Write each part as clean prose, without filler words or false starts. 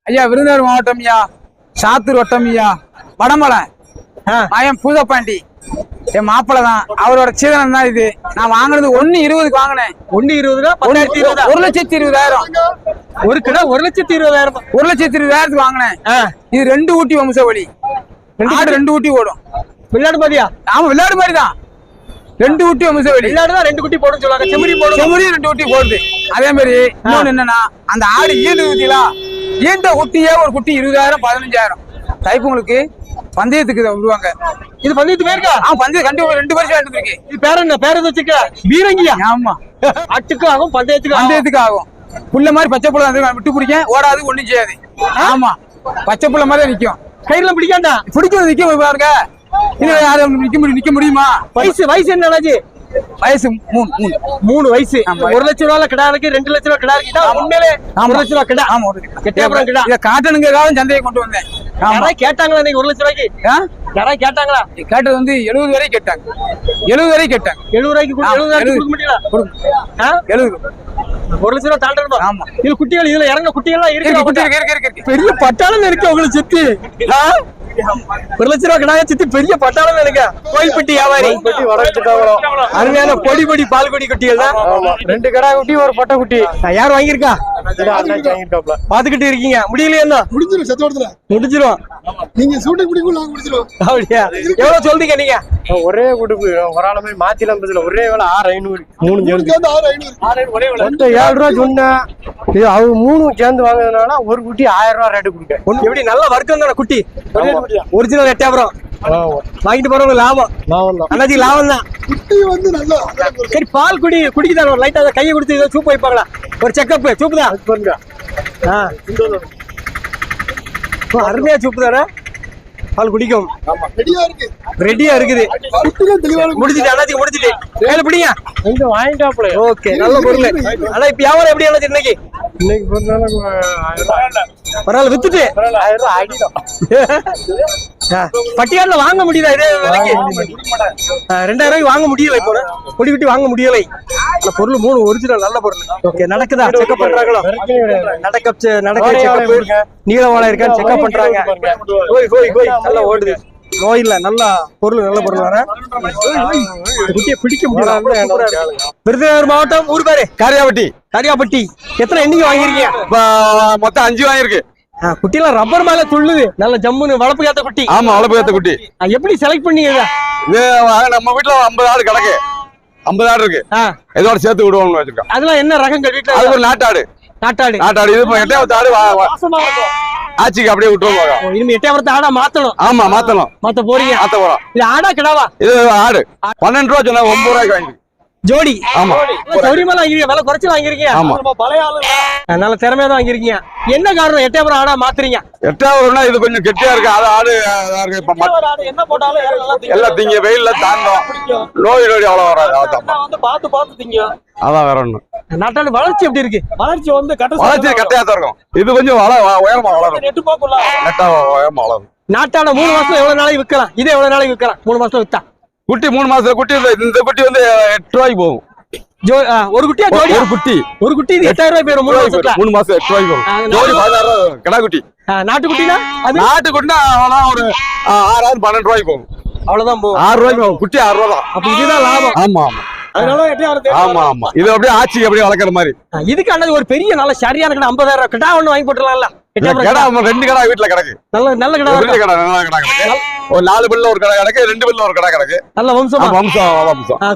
ஐயா விருதுநகர் மாவட்டம் ஐயா, சாத்தூர் வட்டம் ஐயா, வடமலை மயம் பூதப்பாண்டி. என் மாப்பிள்ள தான், அவரோட சீதனம் தான் இது. நான் வாங்கினது 1.20 வாங்கினேன். 1.20 1,20,000. ஒரு கிலோ 1,20,000. 1,20,000 வாங்கினேன். இது 2 ஊட்டி வம்சவழி. 2 ஊட்டி ஓடும். விளையாடு மாதிரியா? ஆமா, விளையாடு மாதிரி தான். 2 ஊட்டி வம்சவழி. விளையாடுதான் 2 குட்டி போடும் சொல்லுவாங்க. செம்மறி போடும். செம்மறி 2 ஊட்டி போடுது. அதே மாதிரி இன்னொன்னு என்னன்னா, அந்த ஆடு ஈண்டு ஊத்திலாம் ஈண்ட குட்டியே ஒரு குட்டி 20,000 15,000. தைப்பொங்கலுக்கு பந்தயத்துக்கு விடுவாங்க. இது பந்தயத்து பேருக்கா? பந்தயம் கண்டிப்பா 2 வருஷம் எடுத்துருக்கு. இது பேர் என்ன? பேர் வச்சுக்க பீரங்கியா? ஆமா, ஆட்டுக்கும் ஆகும் பந்தயத்துக்கு ஆகும். புள்ள மாதிரி பச்சை புள்ள விட்டு பிடிக்க ஓடாது, ஒண்ணும் செய்யாது. ஆமா, பச்சை புள்ள மாதிரி நிக்கும். கையில பிடிக்காண்டா? பிடிக்கும், நிக்க பாருங்க. நிக்க முடியுமா? வயசு என்ன ஆச்சு? வயசு 3 வயசு. 1 லட்சம் ரூபாய் கிடா இருக்கு, 2 லட்சம் ரூபாய் கிடா இருக்கு. உண்மையிலே 1 லட்சம் ரூபாய் கிடா. ஆமா, எட்டயபுரம் கிடா. இத காட்டணுங்கிறதுக்காக சந்தையை கொண்டு வந்தேன். யாராவது கேட்டாங்களா இன்னைக்கு 1 லட்சம் ரூபாய்க்கு? யாராவது கேட்டாங்களா? கேட்டது வந்து 70 வரை கேட்டாங்க. 70 வரை கேட்டாங்க. 70 ரூபாய்க்கு 70,000 கொடுக்க முடியல. 70 1 லட்சம் ரூபாய் தாண்டணுமா? ஆமா. இது குட்டிகள், இதுல இறங்க குட்டிகள் இருக்கு. பெரிய பட்டாளம் இருக்கு உங்களுக்கு சுத்தி. 1 லட்சம் ரூபாய் கிடாய சுத்தி பெரிய பட்டாளம் இருக்கு. கோயில்பட்டி வியாபாரி. அருமையான பொடி பால் குடி குட்டிகள் தான். 2 கடா குட்டி, ஒரு பொட்டை குட்டி. யார் வாங்கியிருக்கா? பாத்துக்கிட்டு இருக்கீங்க. முடியலையா? முடிஞ்சிரும். நீங்க சூட்டை பிடிக்கும், நாங்க முடிச்சிருவோம். அப்படியா? எவ்வளவு சொல்றீங்க நீங்க? ஒரே குடுப்பு ஒரு ஆளுமே மாத்திலாம் ஒரே வேலை 6,500. 3 சேர்ந்து 7 ரூபா சொன்னேன். இது அவங்க 3 சேர்ந்து வாங்குறதுனால ஒரு குட்டி 1000 ரூபா ரேட்டு கொடுக்க. எப்படி நல்ல வர்க்கம் தானே குட்டி? ஒரிஜினல் எட்டயபுரம் வாங்கிட்டு போறவங்க லாபம். அண்ணாச்சி லாபம் தான். குட்டி வந்து நல்லா சரி, பால் குடிக்குதான். லைட்டா கையை கொடுத்து சூப் வைப்பாங்களா? ஒரு செக்கப் சூப்பு தான். அருமையா சூப்பு தானே. பால் குடிக்கும். ரெடியா இருக்குது. முடிஞ்சிட்டு அண்ணாச்சி முடிஞ்சிட்டு கையில பிடிங்க. வாங்கிட்டாப்ல. ஓகே, நல்ல பொருள். ஆனா இப்ப வியாபாரம் எப்படி அண்ணாச்சி இன்னைக்கு? இன்னைக்கு பரவாயில்ல, வித்துட்டு 1000 ரூபா ஆகிடும். பட்டியால வாங்க முடியல. இதே விலைக்கு 2000 ரூபாய்க்கு வாங்க முடியல. இப்போ கொடி குட்டி வாங்க முடியலை. பொருள் 3 ஒரிஜினல் நல்ல பொருள். ஓகே, நடக்குதா? செக்அப் பண்றாங்களோ? நடக்க நீல வாழை இருக்கான்னு செக்அப் பண்றாங்க. நல்லா ஓடுது. நோய் இல்ல, நல்ல பொருள். நல்ல பொருள் வர குட்டியை பிடிக்க முடியல. விருதுநகர் மாவட்டம். ஊர் பேரு காரியாபட்டி. எத்தனை எண்ணிக்கை வாங்கிருக்கீங்க? மொத்தம் 5 வாங்கிருக்கு. குட்டியெல்லாம் ரப்பர் மேல துள்ளுது. நல்ல ஜம்முன்னு வளர்ப்பு ஏத்த குட்டி. ஆமா, வளர்ப்பு ஏத்த குட்டி. எப்படி செலக்ட் பண்ணீங்க? நம்ம வீட்டுல 50 ஆடு கிடக்கு. 50 ஆடு இருக்கு. இதோட சேர்த்து விடுவோம்னு வச்சிருக்கோம். அதெல்லாம் என்ன ரகங்கள் வீட்டுல? அது ஒரு நாட்டாடு. இது எட்டாவது ஆடு ஆட்சிக்கு அப்படியே விட்டுருவாங்க. இனிமே எட்டயபுரத்து ஆடா மாத்தணும். ஆமா, மாத்த போறீங்க. இது ஆடா கிடாவா? இது ஆடு 12 ரூபா சொன்னா 9 ரூபாய்க்கு வாங்கி ஜோடி. ஆமா, சௌரியமா வாங்கிருக்கீங்க. விலை குறைச்சு வாங்கிருக்கீங்க. ஆமா, நல்ல திறமையா தான் வாங்கிருக்கீங்க. என்ன காரணம் எட்டயபுரம் ஆடா மாத்துறீங்க? எட்டாவதுனா இது கொஞ்சம் கெட்டியா இருக்கு. அது ஆடு என்ன போட்டாலும் எல்லாம் திங்க, வெயில்ல தாங்கும். நோய் அவ்வளவு வராது. பார்த்து திங்க. அதான் வேற ஒண்ணு. நாட்டாடு வளர்ச்சி எப்படி இருக்கு? வளர்ச்சி கட்டையா தான் இருக்கும். இது கொஞ்சம் உயரமா வளரும். நெட்டா உயரமா வளரும். நாட்டாட 3 மாசம் எவ்வளவு நாளைக்கு விற்கலாம்? இது எவ்வளவு நாளைக்கு விற்கலாம்? 3 மாசம் வித்தா குட்டி 3 மாசத்துல குட்டி. இந்த குட்டி வந்து 8 ரூபாய்க்கு போகும். ஒரு குட்டியா ஜோடி? ஒரு குட்டி இது 8000 ரூபாய் போயிடும். 3 மாசம் 8 ரூபாய்க்கு போகும். ஜோடி 16 ரூபாய். கடா குட்டி. நாட்டு குட்டினா நாட்டு குட்டினா ஒரு 6,000 12 ரூபாய்க்கு போகும். அவ்வளவுதான் போகும். 6 ரூபாய்க்கு போகும். குட்டி 6 ரூபா தான். அப்ப இதுதான் லாபம். ஆமா. ஆமா, இது அப்படியே ஆட்சிக்கு அப்படியே வளர்க்குற மாதிரி. இதுக்கு அண்ணது ஒரு பெரிய நல்ல சரியான கடை 50,000 ரூபாய் கடா ஒண்ணு வாங்கி போட்டுலாம்ல. 2 கடா வீட்டுல கிடக்கு. நல்ல கடை. ஒரு 4 பில்ல ஒரு கடை கிடக்கு. 2 பில்ல ஒரு கடை கிடக்கு. நல்ல வம்சம்.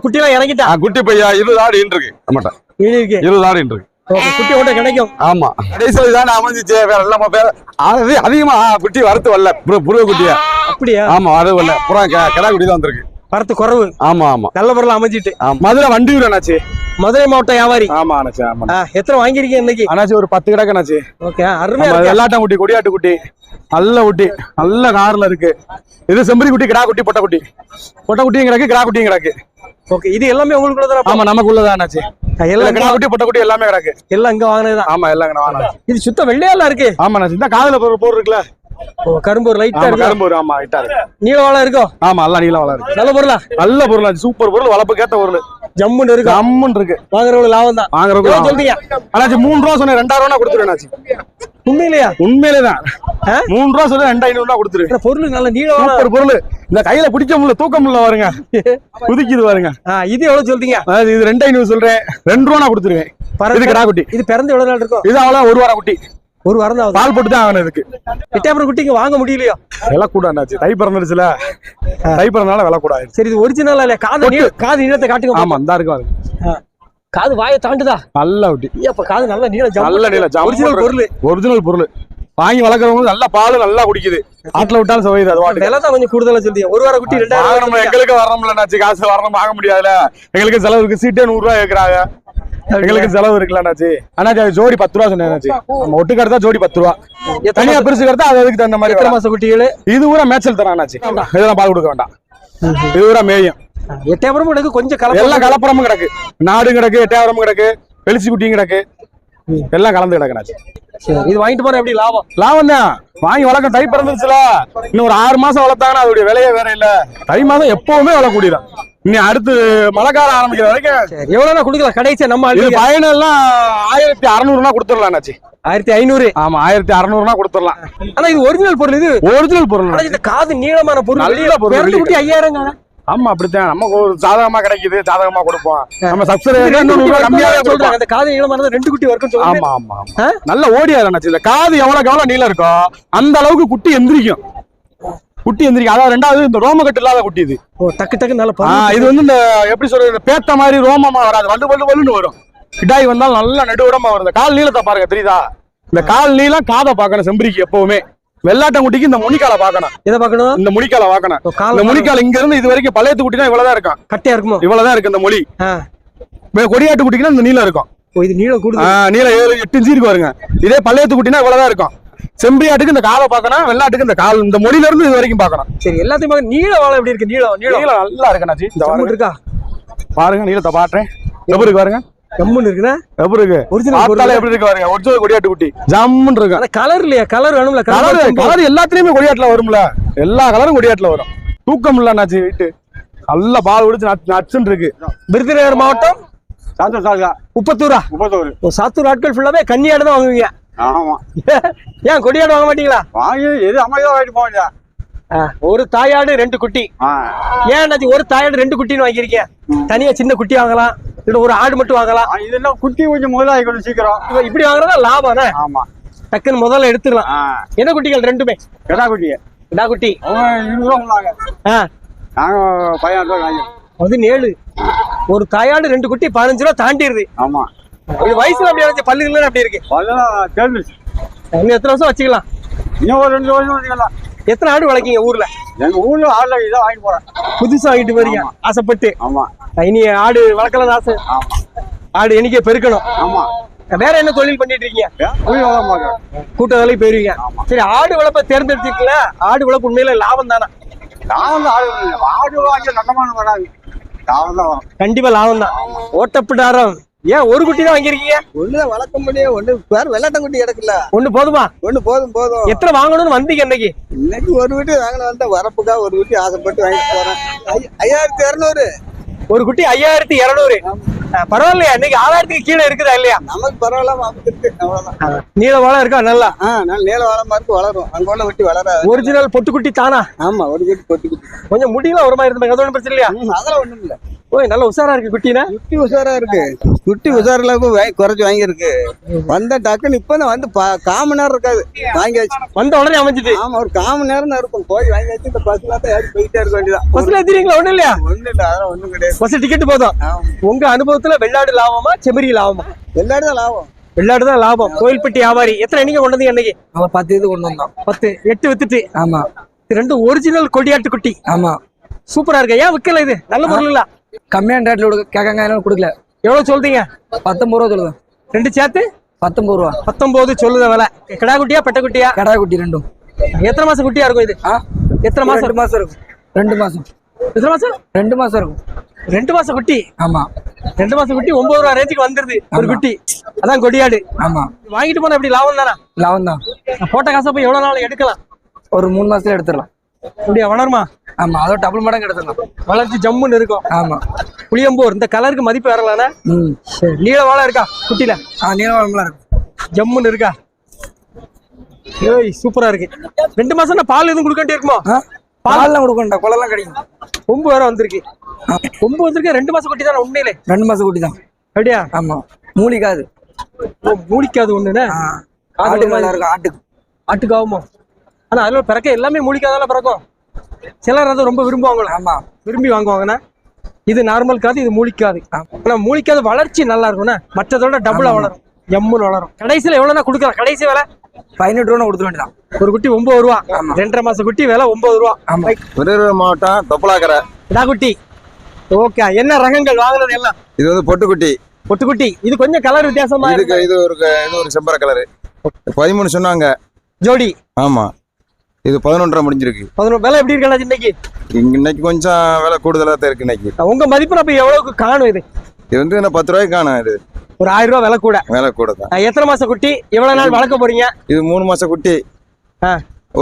குட்டி எல்லாம் இறங்கிட்டா? குட்டி பையா 20 ஆடு இருக்கு. நம்மகிட்ட 20 ஆடு இருக்கு. குட்டி ஓட்ட கிடைக்கும். ஆமா, கடைசி தான் அமைஞ்சிச்சு. வேற எல்லாம் அதிகமா குட்டி வரத்து வரல. புருவ குட்டியா? அப்படியா? ஆமா, அது வரல. புறா கடா குட்டி தான் வந்திருக்கு. வரத்து குறவு. ஆமா, நல்ல பொருள் அமைஞ்சிட்டு. மதுரை வண்டியூர் அண்ணாச்சி. மதுரை மாவட்ட வியாபாரி. ஆமா அண்ணாச்சி. ஆமா. எத்தனை வாங்கிருக்கீங்க இன்னைக்கு? அண்ணாச்சி ஒரு 10 கிடக்கு அண்ணாச்சி. ஓகே, அருமையா. வெள்ளாட்டம் குட்டி, கொடியாட்டு குட்டி, நல்ல குட்டி, நல்ல கார்ல இருக்கு. இது செம்பரி குட்டி, கிடா குட்டி, பொட்டை குட்டியும் கிடக்கு, கிடா குட்டியும் கிடக்கு. ஓகே, இது எல்லாமே உங்களுக்குள்ளதான்? ஆமா, நமக்குள்ளதான் அண்ணாச்சி. எல்லாம் கிடா குட்டி, பொட்டை குட்டி எல்லாமே கிடக்கு. எல்லாம் இங்க வாங்கினதுதான்? ஆமா, எல்லாம் இங்க வாங்கினது. இது சுத்த வெள்ளையால இருக்கு. ஆமா அண்ணாச்சி. இந்த காதுல போர் இருக்குல்ல, கரும்பூர் லைட்டா இருக்கு. கரும்பூர். ஆமா, லைட்டா இருக்கு. நீல வாழை இருக்கோ? ஆமா, எல்லாம் நீல வாழை இருக்கு. நல்ல பொருளா? நல்ல பொருள். சூப்பர் பொருள். வளர்ப்புக்கு ஏத்த பொருள். ஜம்முன்னு இருக்கு. அம்மன் இருக்கு. வாங்குறவங்களுக்கு லாபம் தான். வாங்குறவங்க எவ்வளவு சொல்றீங்க? அண்ணாச்சி 3 ரூபா சொன்னேன், 2000 ரூபா கொடுத்துருவேன் அண்ணாச்சி. உண்மையிலையா? உண்மையிலேதான் 3 ரூபா சொன்னேன், 2500 ரூபா கொடுத்துருவேன். இந்த பொருள் நல்ல நீளமான சூப்பர் பொருள். இந்த கையில பிடிக்க முடியல, தூக்க முடியல பாருங்க, குதிக்குது பாருங்க. இது எவ்வளவு சொல்றீங்க? இது 2500 சொல்றேன், 2 ரூபா நான் கொடுத்துருவேன். இது கிடா குட்டி. இது பிறந்து எவ்வளவு நாள் இருக்கும்? இது அவ்வளவு 1 வாரம் குட்டி. 1 வாரம் தான் பால் போட்டு தான் ஆகணும் இதுக்கு. எட்டாயிரம் குட்டிங்க வாங்க முடியலையோ? விலை கூட என்னாச்சு, தை பிறந்துருச்சுல, தை பிறந்தனால விலை கூட ஆயிடுச்சு. சரி, இது ஒரிஜினல் இல்ல? காது நீளத்தை காட்டுங்க. ஆமா, இந்த இருக்கு. காது வாயை தாண்டுதா? நல்ல குட்டி. அப்ப காது நல்ல நீளம், நல்ல நீளம். ஒரிஜினல் பொருள். ஒரிஜினல் பொருள். வாங்கி வளர்க்கறவங்க நல்ல பால் நல்லா குடிக்குது. ஆட்டுல விட்டாலும் சவையுது. அது வாட்டு விலை தான் கொஞ்சம் கூடுதலா சொல்றீங்க. 1 வாரம் குட்டி 2000. எங்களுக்கு வரணும்லண்ணாச்சு, காசு வரணும், வாங்க முடியாதுல. எங்களுக்கு செலவு இருக்கு. சீட்டே 100 ரூபாய் கேட்கறாங்க, எங்களுக்கு செலவு இருக்குல்லண்ணாச்சி. அண்ணாச்சி ஜோடி 10 ரூபா சொன்னேன். நம்ம ஒட்டு கடத்தா ஜோடி 10 ரூபா, தனியா பெருசு கடத்தா அது அதுக்கு தகுந்த மாதிரி. எத்தனை மாசம் குட்டிகள்? இது ஊரா மேய்ச்சல் தரான் அண்ணாச்சி, இதெல்லாம் பால் கொடுக்க வேண்டாம். இது ஊரா மேயும். எட்டாயிரம் கிடக்கு, கொஞ்சம் கலப்பு. எல்லாம் கலப்பரமும் கிடக்கு, நாடும் கிடக்கு, எட்டாயிரமும் கிடக்கு, வெளிச்சி குட்டியும் கிடக்கு, எல்லாம் கலந்து கிடக்குனாச்சு. இது வாங்கிட்டு போனா எப்படி லாபம்? லாபம் தான். வாங்கி வளர்க்க தை பிறந்துச்சுல, இன்னும் ஒரு 6 மாசம் வளர்த்தாங்கன்னா அதோடைய விலையே வேற இல்ல. தை மாதம் எப்பவுமே விலை கூடிதான். இன்னும் அடுத்து மழைக்காலம் ஆரம்பிக்கிற வரைக்கும் எவ்வளவு கொடுக்கலாம் கடைசியா? நம்ம பயனெல்லாம் 1600 கொடுத்துடலாம். 1500. ஆமா, 1600 கொடுத்துடலாம். ஆனா இது ஒரிஜினல் பொருள். இது ஒரிஜினல் பொருள். இந்த காது நீளமான பொருள். நல்ல பொருள். குட்டி 5000. ஆமா, அப்படித்தான். நமக்கு ஒரு சாதகமா கிடைக்குது, சாதகமா கொடுப்போம். நம்ம சப்ஸ்கிரைபர் கம்மியாவே சொல்றாங்க. அந்த காது நீளமானது 2 குட்டி வரைக்கும் சொல்றாங்க. ஆமா ஆமா, நல்ல ஓடியாருச்சு. இந்த காது எவ்வளவு நீளம் இருக்கோ அந்த அளவுக்கு குட்டி எந்திரிக்கும். அதாவது 2வது இந்த ரோமக்கட்டு இல்லாத குட்டி இது. டக்கு டக்கு நல்ல. இது வந்து இந்த எப்படி சொல்றது, பேத்த மாதிரி ரோமமா வராது, வலுன்னு வரும். கிடாய் வந்தாலும் நல்லா நடுவுடமா வரும். கால் நீளத்தை பாருங்க, தெரியுதா? இந்த கால் நீளம் காதை பாக்கணும் செம்பரிக்கு எப்பவுமே. வெள்ளாட்டங்குட்டிக்கு இந்த முனிக்கால பாக்கணும். எதை பாக்கணும்? இந்த முனிக்கால பாக்கணும். இந்த முனிக்கால இங்க இருந்து இது வரைக்கும் பழையத்து குட்டினா இவ்வளவுதான் இருக்கும். கட்டையா இருக்குமோ? இவ்வளவுதான் இருக்கு இந்த மொழி. கொடியாட்டு குட்டினா இந்த நீளம் இருக்கும். இது நீளம் கூடுது. நீளம் 7-8 இன்ச்சு இருக்கு பாருங்க. இதே பழையத்து குட்டினா இவ்வளவுதான் இருக்கும். செம்பரியாட்டுக்கு இந்த காலை பாக்கணும், வெள்ளாட்டுக்கு இந்த கால், இந்த மொழியில இருந்து இது வரைக்கும் பாக்கணும். சரி, எல்லாத்தையும் நீள வாழை எப்படி இருக்கு? நீளம் நல்லா இருக்குண்ணாச்சி. இந்த இருக்கா பாருங்க, நீளத்தை பாட்டுறேன். எப்படி பாருங்க, ஜம்முன்னு இருக்குண்ணா. எப்படி இருக்கு? ஒரிஜினல் எப்படி இருக்கு பாருங்க. ஒரிஜினல் கொடியாட்டு குட்டி ஜம்முன்னு இருக்கு. ஆனா கலர் இல்லையா? கலர் வேணும்ல. கலர் எல்லாத்துலயுமே கொடியாட்டுல வரும்ல. எல்லா கலரும் கொடியாட்டுல வரும். தூக்கம் இல்லண்ணாச்சி. வீட்டு நல்ல பால் குடிச்சு நச்சுன்னு இருக்கு. விருதுநகர் மாவட்டம் உப்பத்தூரா? சாத்தூர் ஆட்கள் ஃபுல்லாவே கன்னியாடு தான் வாங்குவீங்க. ஆமா. ஏன் கொடியாடு வாங்க மாட்டீங்களா? வாங்கி எது அமைதியா வாங்கிட்டு போக. ஒரு தாயாடு 2 குட்டி. ஏன் ஒரு தாயாடு 2 குட்டின்னு வாங்கிருக்கீங்க? தனியா சின்ன குட்டி வாங்கலாம், இல்ல ஒரு ஆடு மட்டும் வாங்கலாம். இதெல்லாம் குட்டி கொஞ்சம் முதல்ல கொஞ்சம் சீக்கிரம் இப்படி வாங்குறதா லாபம். ஆமா, டக்குன்னு முதல்ல எடுத்துக்கலாம். என்ன குட்டிகள்? 2மே கிடா குட்டி. கிடா குட்டி 200 ரூபா. நாங்க 15 ரூபா வாங்கி. 17. ஒரு தாயாடு 2 குட்டி 15 ரூபா தாண்டிடுது. ஆமா. இது வயசுல அப்படி இருக்கு, பல்லுகள் அப்படி இருக்கு. தெரிஞ்சிச்சு. இன்னும் எத்தனை வருஷம் வச்சுக்கலாம்? இன்னும் ஒரு 2 வருஷம் வச்சுக்கலாம். எத்தனை ஆடு வளர்க்கீங்க ஊர்ல? எங்க ஊர்ல ஆடுல இதான் வாங்கிட்டு போறேன். புதுசா வாங்கிட்டு போறீங்க ஆசைப்பட்டு? ஆமா. இனி ஆடு வளர்க்கலாம் ஆசை. ஆமா. ஆடு எண்ணிக்கை பெருக்கணும். ஆமா. வேற என்ன தொழில் பண்ணிட்டு இருக்கீங்க? கூட்ட வேலைக்கு போயிருவீங்க. சரி, ஆடு வளர்ப்ப தேர்ந்தெடுத்துக்கல. ஆடு வளர்ப்பு உண்மையில லாபம் தானே? லாபம் ஆடு வாங்கி நல்லமான வராது. லாபம் தான். கண்டிப்பா லாபம் தான். ஓட்டப்பிடாரம். ஏன் ஒரு குட்டி தான் வாங்கிருக்கீங்க? ஒண்ணுதான் வளர்க்க முடியும். ஒண்ணு வேற வெள்ளாட்டம் குட்டி கிடக்குல்ல. ஒண்ணு போதுமா? ஒண்ணு போதும். எத்தனை வாங்கணும்னு வந்தீங்க இன்னைக்கு? இன்னைக்கு ஒரு வீட்டு வாங்கின வந்தா வரப்புக்கா ஒரு வீட்டு ஆசைப்பட்டு வாங்கிட்டு போறேன். 5200. ஒரு குட்டி 5200. பரவாயில்லையா? இன்னைக்கு 6000க்கு கீழே இருக்குதா இல்லையா? நமக்கு பரவாயில்லாம இருக்கு. அவ்வளவுதான். நீல வாழை இருக்கா? நல்லா நல்ல நீல வாழை மாதிரி வளரும். அங்க உள்ள வெட்டி வளராது. ஒரிஜினல் பொட்டு குட்டி தானா? ஆமா, ஒரு வீட்டு பொட்டு குட்டி. கொஞ்சம் முடியலாம் ஒரு மாதிரி இருந்தாங்க, அது ஒன்றும் பிரச்சனை இல்லையா? அதெல்லாம் ஒண்ணும் இல்ல. ஓய், நல்ல உஷாரா இருக்கு குட்டினா. குட்டி உஷாரா இருக்கு. குட்டி உஷாரில் குறைச்சி வாங்கியிருக்கு. வந்த டக்குன்னு இப்பதான் வந்து 1/4 மணி நேரம் இருக்காது வாங்கியாச்சு. வந்த உடனே அமைஞ்சிட்டு. ஆமா, ஒரு 1/4 மணி நேரம் தான் இருக்கும். போய் வாங்கியாச்சு. இந்த பஸ்ல தான் ஏறி போயிட்டே இருக்க வேண்டியதான். பஸ்ல ஏறீங்களா? ஒண்ணும் இல்லையா? ஒண்ணும் இல்ல, அதெல்லாம் ஒண்ணும் கிடையாது. பஸ் டிக்கெட் போதும். உங்க அனுபவத்துல வெள்ளாடு லாபமா செம்மறி லாபமா? வெள்ளாடு தான் லாபம். வெள்ளாடு தான் லாபம். கோயில்பட்டி வியாபாரி எத்தனை எண்ணிக்கை கொண்டு வந்தீங்க அன்னைக்கு? 10 இது கொண்டு வந்தோம். 10 8 வித்துட்டு. ஆமா. இது 2 ஒரிஜினல் கொடியாட்டு குட்டி. ஆமா, சூப்பரா இருக்கு. ஏன் விக்கல? இது நல்ல பொருள் இல்ல. கம்மியான ரேட்ல கேட்காங்க, கொடுக்கல. எவ்வளவு சொல்றீங்க? 19 ரூபா சொல்லுது. 2 சேர்த்து 19 ரூபா. 19 சொல்லுத விலை. கிடா குட்டியா பெட்ட குட்டியா? கடா குட்டி 2. எத்தனை மாசம் குட்டியா இருக்கும் இது? எத்தனை மாசம்? 2 மாசம் இருக்கும். 2 மாசம். எத்தனை மாசம்? 2 மாசம் இருக்கும். 2 மாசம் குட்டி. ஆமா, 2 மாசம் குட்டி 9 ரூபா ரேஞ்சுக்கு வந்துருது ஒரு குட்டி. அதான் கொடியாடு. ஆமா. வாங்கிட்டு போனா எப்படி லாபம் தானே? லாபம் தான். போட்ட காசை போய் எவ்வளவு நாள் எடுக்கலாம்? ஒரு 3 மாசத்துல எடுத்துடலாம். அப்படியா வளருமா? ஆமா, அதோட டபுள் மடங்கு எடுத்துடலாம். வளர்ச்சி ஜம்முன்னு இருக்கும். ஆமா. புளியம்பூர் இந்த கலருக்கு மதிப்பு வரலானே. சரி, நீல வாழை இருக்கா குட்டியில? நீளவாளம்லாம் இருக்கு. ஜம்முன்னு இருக்கா? ஏய் சூப்பரா இருக்கு. 2 மாசம் பால் எதுவும் கொடுக்க இருக்குமா? பால்லாம் கொடுக்கண்டா, குளம்லாம் கிடைக்கும். கொம்பு வேற வந்திருக்கு. கொம்பு வந்திருக்கு. 2 மாசம் குட்டி தானே உண்மையிலே? 2 மாசம் குட்டி தான். அப்படியா? ஆமா. மூலிக்காது. மூலிக்காது ஒண்ணுன்னு. ஆட்டுக்கு நல்லா இருக்கும். ஆட்டுக்கு ஆகுமா? ஆனா அதுல பிறக்க எல்லாமே மூலிக்காதால பிறக்கும். சிலர் அதை ரொம்ப விரும்புவாங்களா? ஆமா, விரும்பி வாங்குவாங்கண்ணா. இது நார்மல் காது, இது மூலிக்காது. ஆனா மூலிக்காது வளர்ச்சி நல்லா இருக்கும்ண்ணா. மற்றதோட டபுளா வளரும், எம்முன்னு வளரும். கடைசியில எவ்வளவுனா கொடுக்கலாம்? கடைசி விலை 18 ரூபா கொடுக்க வேண்டியதான். ஒரு குட்டி 9 ரூபா. 2.5 மாசம் குட்டி விலை 9 ரூபா. விருதுநகர் மாவட்டம் தொப்பலாக்கரை குட்டி. ஓகே, என்ன ரகங்கள் வாங்குறது எல்லாம்? இது வந்து பொட்டுக்குட்டி. பொட்டுக்குட்டி. இது கொஞ்சம் கலர் வித்தியாசமா இருக்கு. இது ஒரு செம்பர கலரு. 13 சொன்னாங்க ஜோடி. ஆமா, இது 11.5 முடிஞ்சிருக்கு. 11 விலை எப்படி இருக்கா இன்னைக்கு? இன்னைக்கு கொஞ்சம் விலை கூடுதலா தான் இருக்கு இன்னைக்கு. உங்க மதிப்பு அப்ப எவ்வளவுக்கு காணும்? இது வந்து என்ன 10 ரூபாய்க்கு காணும். இது ஒரு 1000 ரூபாய் விலை கூட. விலை கூட தான். எத்தனை மாசம் குட்டி? எவ்வளவு நாள் வளர்க்க போறீங்க? இது 3 மாசம் குட்டி.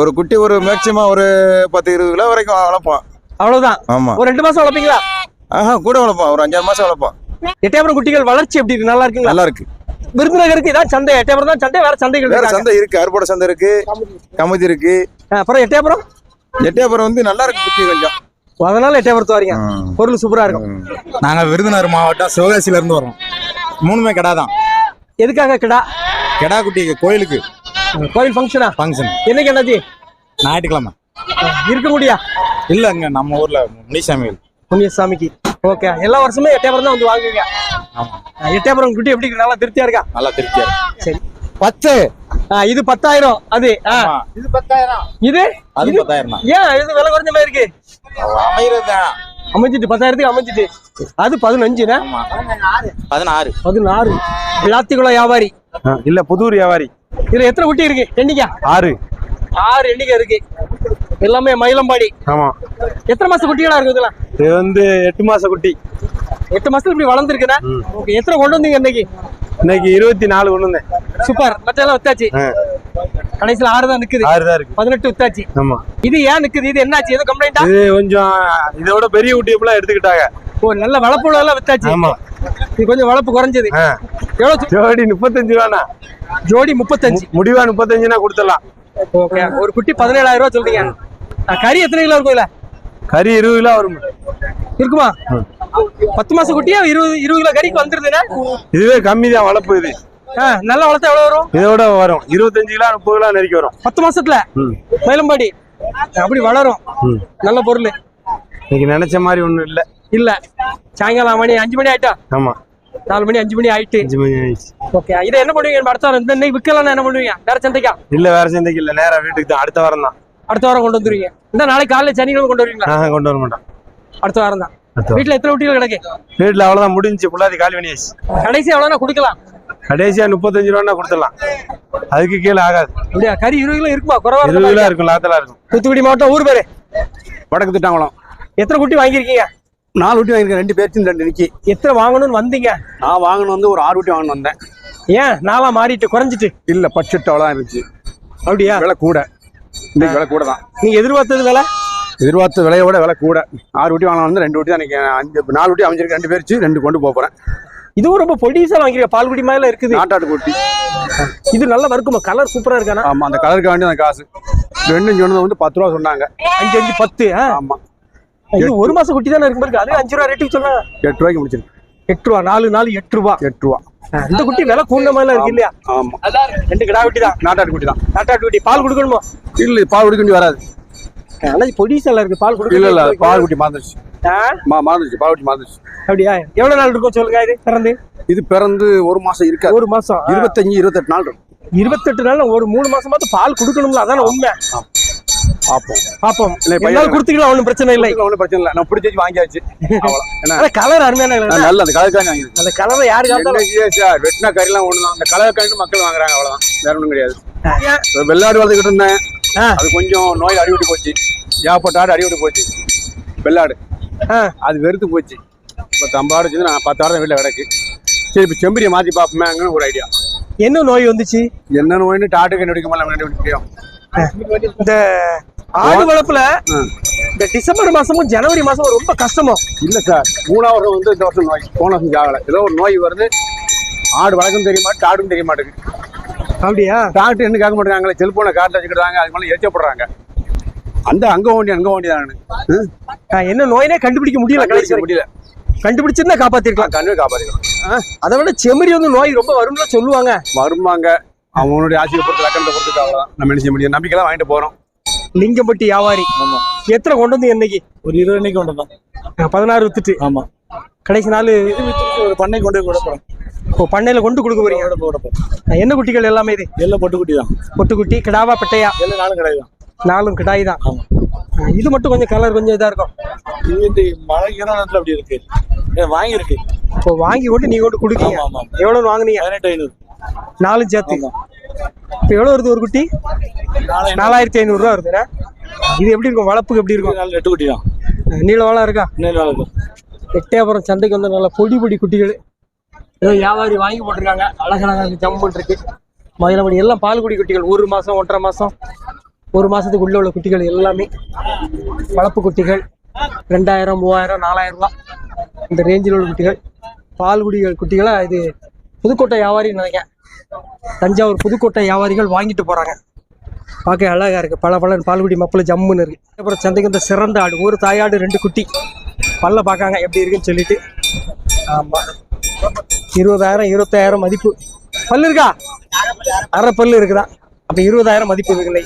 ஒரு குட்டி ஒரு மேக்சிமம் ஒரு 10-20 கிலோ வரைக்கும் வளர்ப்போம். அவ்வளவுதான். ஆமா. ஒரு 2 மாசம் வளர்ப்பீங்களா? கூட வளர்ப்போம். ஒரு 5-6 மாசம் வளர்ப்போம். எட்டயபுரம் குட்டிகள் வளர்ச்சி எப்படி இருக்கு? நல்லா இருக்குங்களா? நல்லா இருக்கு. விருதுநகருக்கு இதான் சந்தை. எட்டயபுரம் தான் சந்தை. வேற சந்தைகள் வேற சந்தை இருக்கு. அறுபடை சந்தை இருக்கு, கமுதி இருக்கு. அப்புறம் எட்டயபுரம் வந்து நல்லா இருக்கு குட்டி கொஞ்சம். அதனால எட்டயபுரத்து வரீங்க. பொருள் சூப்பரா இருக்கும். நாங்க விருதுநகர் மாவட்டம் சிவகாசியில இருந்து வரோம். 3மே கிடா தான். எதுக்காக கிடா? கிடா குட்டி கோயிலுக்கு. கோயில் ஃபங்க்ஷனா? ஃபங்க்ஷன். என்னைக்கு என்னாச்சு? ஞாயிற்றுக்கிழமை. இருக்க முடியா? இல்லங்க, நம்ம ஊர்ல முனிசாமி முனியசாமிக்கு. ஓகே, எல்லா வருஷமே எட்டயபுரம் தான் வந்து வாங்குவீங்க. எட்டயபுரம் குட்டி எப்படி இருக்கு? நல்லா திருப்தியா இருக்கா? நல்லா திருப்தியா இருக்கு. சரி. 10. இது 10,000. அது இது 10,000. இது அது 10,000 தான். ஏன் இது விலை குறைஞ்ச மாதிரி இருக்கு? அமைறதுதான். அமைஞ்சிட்டு 10,000க்கு அமைஞ்சிட்டு. அது 15. 16. விளாத்திக்குள்ள வியாபாரி இல்ல, புதூர் வியாபாரி. இதுல எத்தனை குட்டி இருக்கு? எண்ணிக்கா? 6 எண்ணிக்கை இருக்கு. எல்லாமே மயிலம்பாடி. ஆமா. எத்தனை மாசம் குட்டிகளா இருக்கு இதெல்லாம்? இது வந்து 8 மாச குட்டி. 8 மாசத்துல இப்படி வளர்ந்துருக்குண்ணா. ஓகே, எத்தனை கொண்டு வந்தீங்க இன்னைக்கு? இன்னைக்கு 24 கொண்டு வந்தேன். சூப்பர். மற்ற எல்லாம் வித்தாச்சு. கடைசியில 6 தான் நிக்குது. 6 தான் இருக்கு. 18 வித்தாச்சு. ஆமா. இது ஏன் நிக்குது? இது என்னாச்சு? ஏதோ கம்ப்ளைண்டா? இது கொஞ்சம் இதோட பெரிய குட்டி எல்லாம் எடுத்துக்கிட்டாங்க. ஓ, நல்ல வளர்ப்புல எல்லாம் வித்தாச்சு. ஆமா. இது கொஞ்சம் வளர்ப்பு குறைஞ்சது. எவ்வளவு? ஜோடி 35 ரூபாண்ணா. ஜோடி 35. முடிவா 35னா கொடுத்துடலாம். ஓகே, ஒரு குட்டி 17,000 ரூபாய் சொல்றீங்க. கறி எத்தனை கிலோ இருக்கும் இதுல? கறி 20 கிலோ வரும். இருக்குமா? 10 மாசம் குட்டியா 20 கிலோ கறிக்கு வந்துருதுன்னா? இதுவே கம்மி தான் வளர்ப்பு. இது நல்லா வளர்த்தா எவ்வளவு வரும்? இதோட வரும் 25 கிலோ 30 கிலோ நெருக்கி வரும் 10 மாசத்துல. மயிலம்பாடி அப்படி வளரும். நல்ல பொருள். இன்னைக்கு நினைச்ச மாதிரி ஒண்ணும் இல்ல. சாயங்காலம் 5 மணி ஆயிட்டா? ஆமா, 4 மணி 5 மணி ஆயிட்டு. 5 மணி ஆயிடுச்சு. ஓகே, இதை என்ன பண்ணுவீங்க? அடுத்த வாரம் இன்னைக்கு விற்கலாம் என்ன பண்ணுவீங்க? வேற சந்தைக்கா? இல்ல, வேற சந்தைக்கு இல்ல, நேரா வீட்டுக்கு தான். அடுத்த வாரம் தான். அடுத்த வாரம் கொண்டு வந்துருவீங்க? இந்த நாளைக்கு காலையில சனிக்கிழமை கொண்டு வருவீங்களா? கொண்டு வர மாட்டோம். அடுத்த வாரம் தான். வீட்டுல எத்தனை குட்டிகள் கிடக்கு? வீட்டுல அவ்வளவுதான், முடிஞ்சு புள்ளாதி காலி பண்ணியாச்சு. கடைசி எவ்வளவுனா குடுக்கலாம்? கடைசியா 35 ரூபா கொடுத்துடலாம். அதுக்கு கீழே ஆகாது. அப்படியா? கறி 20 கிலோ இருக்குமா? குறைவா 20 கிலோ இருக்கும். லாத்தலா இருக்கும். தூத்துக்குடி மாவட்டம். ஊர் பேரு? வடக்கு திட்டாங்குளம். எத்தனை குட்டி வாங்கியிருக்கீங்க? 4 குட்டி வாங்கிருக்கேன். 2 பேர்த்து 2 நிக்கி. எத்தனை வாங்கணும்னு வந்தீங்க? நான் வாங்கணும் வந்து ஒரு 6 குட்டி வாங்கணும் வந்தேன். ஏன் நாளா மாறிட்டு குறைஞ்சிட்டு? இல்ல, பட்ஜெட் அவ்வளவுதான் இருந்துச்சு. அப்படியா? விலை கூட. இன்னைக்கு விலை கூட தான். நீங்க எதிர்பார்த்தது விலை? எதிர்பார்த்த விலையோட விலை கூட. 6 குட்டி வாங்கலாம் வந்து 2 குட்டி தான் இன்னைக்கு. 4 குட்டி அமைஞ்சிருக்கு. 2 பேர்ச்சு 2 கொண்டு போறேன். இதுவும் ரொம்ப பொடிசா வாங்கிருக்க. பால் குடி மாதிரி இருக்குது. நாட்டாட்டு குட்டி. இது நல்லா வருக்குமா? கலர் சூப்பரா இருக்கானா? ஆமா, அந்த கலருக்கு வேண்டிய அந்த காசு 2 சொன்னது வந்து 10 ரூபா சொன்னாங்க. 5 5 10. ஆமா. இது 1 மாசம் குட்டி தானே இருக்கு. அது 5 ரூபா ரேட்டுக்கு சொன்னாங்க. 8 ரூபாய்க்கு முடிச்சிருக்கு. 8 ரூபா. 4 8 ரூபா. 8 ரூபா. இந்த குட்டி விலை கூண்ட மாதிரி இருக்கு இல்லையா? ஆமா. 2 கிடா குட்டி தான். நாட்டாட்டு குட்டி தான். நாட்டாட்டு குட்டி. பால் கொடுக்கணுமோ? இல்ல, பால் குடிக்க வேண்டிய வராது. ஆனா பொடிசா இருக்கு. பால் கொடுக்க இல்ல, பால் குட்டி மாந்துருச்சு. மாந்துருச்சு. பால் குட்டி மாந்துருச்சு. அப்படியா? எவ்வளவு நாள் இருக்கும் சொல்லுங்க இது பிறந்து? இது பிறந்து 1 மாசம் இருக்காது. 1 மாசம் 25-28 நாள் இருக்கும். 28 நாள். ஒரு 3 மாசமாவது பால் கொடுக்கணும்ல? அதான உண்மை. பாப்போம். பையன் கொடுத்தீங்களா? ஒன்றும் பிரச்சனை இல்லை. ஒன்றும் பிரச்சனை இல்லை. நான் பிடிச்சி வாங்கியாச்சு. என்ன கலர் அருமையான நல்ல அந்த கலர் காய் வாங்கிருக்கு. அந்த கலரை யாரு காத்தாலும் வெட்டினா கறிலாம் ஒண்ணுதான். அந்த கலர் காய்ட்டு மக்கள் வாங்குறாங்க. அவ்வளவுதான், வேற ஒன்றும் கிடையாது. வெள்ளாடு வளர்த்துக்கிட்டு இருந்தேன். அது கொஞ்சம் நோய் அடிவிட்டு போச்சு. ஏகப்பட்ட ஆடு அடிவிட்டு போச்சு. வெள்ளாடு அது வெறுத்து போச்சு. இப்போ 50 ஆடு வச்சு நான் 10 ஆடு வீட்டில் கிடக்கு. சரி, இப்போ செம்பரியை மாற்றி பார்ப்போமேங்கன்னு ஒரு ஐடியா. என்ன நோய் வந்துச்சு? என்ன நோய்னு டாட்டுக்கு கண்டுபிடிக்க முடியல. கண்டுபிடிக்க முடியும். இந்த ஆடு வளர்ப்புல இந்த டிசம்பர் மாசமும் ஜனவரி மாசமும் ரொம்ப கஷ்டமோ? இல்ல சார், 3வது வந்து இந்த வருஷம் நோய், போன வருஷம் ஆகல. ஏதோ ஒரு நோய் வருது, ஆடு வளர்க்கும் தெரிய மாட்டேங்குது, ஆடும் தெரிய மாட்டேங்குது. அப்படியா? டாக்டர் என்ன கேட்க மாட்டேங்காங்களே, செல்போனை காட்டில் வச்சுக்கிட்டாங்க, அது மேலே எச்சப்படுறாங்க. அங்க வேண்டி தான் என்ன நோயினே கண்டுபிடிக்க முடியல, கடைசி முடியல. கண்டுபிடிச்சிருந்தா காப்பாத்திருக்கலாம். கண்ணுவே காப்பாற்றிக்கலாம். அதை விட செம்மறி வந்து நோய் ரொம்ப வரும்னு சொல்லுவாங்க. வருமாங்க, அவனுடைய ஆசையை பொறுத்து லக்கணத்தை பொறுத்து அவ்வளோதான். நம்ம என்ன செய்ய முடியும், நம்பிக்கைலாம் வாங்கிட்டு போறோம். லிங்கம்பட்டி வியாபாரி. எத்தனை கொண்டு வந்து இன்னைக்கு? ஒரு 20 இன்னைக்கு கொண்டு வந்தோம். 16 வித்துட்டு. ஆமா, கடைசி நாள் ஒரு பண்ணை கொண்டு போய் கொடுப்போம். இப்போ பண்ணையில கொண்டு கொடுக்க போறீங்க. என்ன குட்டிகள் எல்லாமே இது? எல்லாம் பொட்டுக்குட்டி தான். பொட்டுக்குட்டி, கிடாவா பெட்டையா? எல்லாம் 4 கிடையாது. 4 கிடாய் தான். இது மட்டும் கொஞ்சம் கலர் கொஞ்சம் இதா இருக்கும். இது இந்த மழை ஈரத்துல அப்படி இருக்கு, வாங்கியிருக்கு. இப்போ வாங்கி கொண்டு நீங்க கொண்டு கொடுக்கீங்க. எவ்வளவு வாங்குனீங்க? 18,500. 4 சேர்த்து. இப்போ எவ்வளவு வருது ஒரு குட்டி? 4,500 ரூபா வருதுண்ணா. இது எப்படி இருக்கும், வளர்ப்புக்கு எப்படி இருக்கும்? 8 குட்டி தான். நீள வாழை இருக்கா? இருக்கும். எட்டயபுரம் சந்தைக்கு வந்து நல்ல பொடி குட்டிகள் ஏதோ வியாபாரி வாங்கி போட்டிருக்காங்க. அழகழகாக ஜம்பு இருக்கு. மயிலபடி எல்லாம் பால்குடி குட்டிகள். 1 மாசம் 1.5 மாசம் 1 மாசத்துக்கு உள்ள உள்ள குட்டிகள் எல்லாமே வளர்ப்பு குட்டிகள். 2000, 3000, 4000 ரூபா இந்த ரேஞ்சில் உள்ள குட்டிகள். பால்குடிகள் குட்டிகளா இது புதுக்கோட்டை வியாபாரின்னு நினைக்கிறேன். தஞ்சாவூர் புதுக்கோட்டை வியாபாரிகள் வாங்கிட்டு போறாங்க. பார்க்க அழகா இருக்கு. பல பால்குடி மப்பிள ஜம்முன்னு இருக்கு. அப்புறம் சந்தைக்கு இந்த சிறந்த ஆடு, ஒரு தாயாடு 2 குட்டி. பல்ல பார்க்காங்க எப்படி இருக்குன்னு சொல்லிட்டு. ஆமா, 20,000, 25,000 மதிப்பு. பல்லு இருக்கா? அரை பல்லு இருக்குதா? அப்ப 20,000 மதிப்பு இருக்குல்லை.